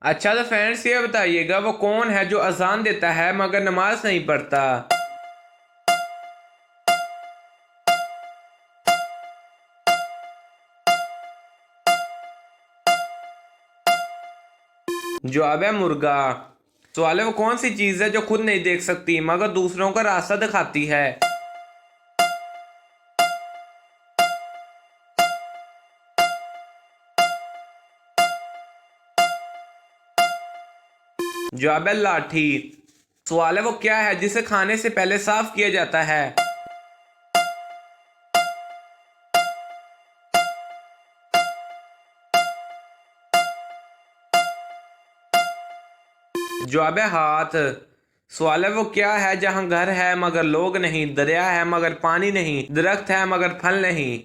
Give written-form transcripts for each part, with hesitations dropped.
अच्छा तो फ्रेंड्स ये बताइएगा वो कौन है जो अजान देता है मगर नमाज नहीं पढ़ता। जवाब है मुर्गा। सवाल है वो कौन सी चीज है जो खुद नहीं देख सकती मगर दूसरों का रास्ता दिखाती है। जवाब है लाठी। सवाल है वो क्या है जिसे खाने से पहले साफ किया जाता है। जवाब है हाथ। सवाल है वो क्या है जहां घर है मगर लोग नहीं, दरिया है मगर पानी नहीं, दरख्त है मगर फल नहीं।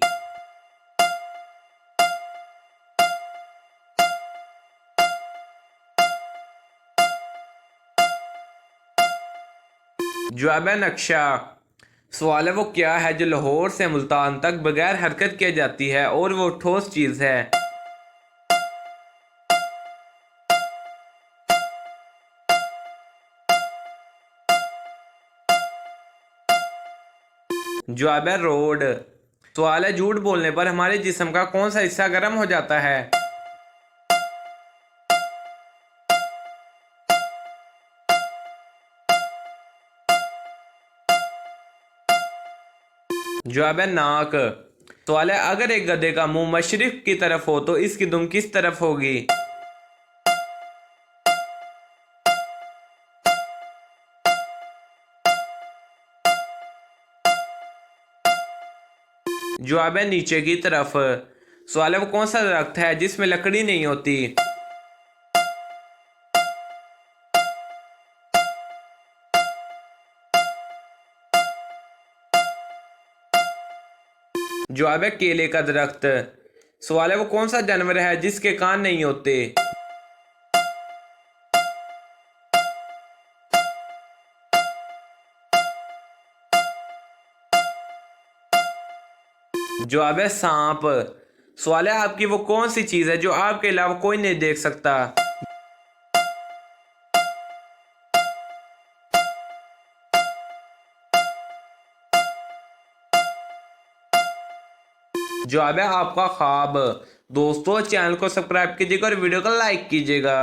जवाब है नक्शा। सवाल है वो क्या है जो लाहौर से मुल्तान तक बगैर हरकत किए जाती है और वो ठोस चीज है। जवाब है रोड। सवाल है झूठ बोलने पर हमारे जिस्म का कौन सा हिस्सा गर्म हो जाता है। जवाब है नाक। सवाल है अगर एक गधे का मुंह मशरिक की तरफ हो तो इसकी दुम किस तरफ होगी। जवाब है नीचे की तरफ। सवाल है वो कौन सा दरख्त है जिसमें लकड़ी नहीं होती। जवाब है केले का दरख्त। सवाल है वो कौन सा जानवर है जिसके कान नहीं होते। जवाब है सांप। सवाल है आपकी वो कौन सी चीज है जो आपके अलावा कोई नहीं देख सकता। जवाब है आपका ख्वाब। दोस्तों चैनल को सब्सक्राइब कीजिएगा और वीडियो को लाइक कीजिएगा।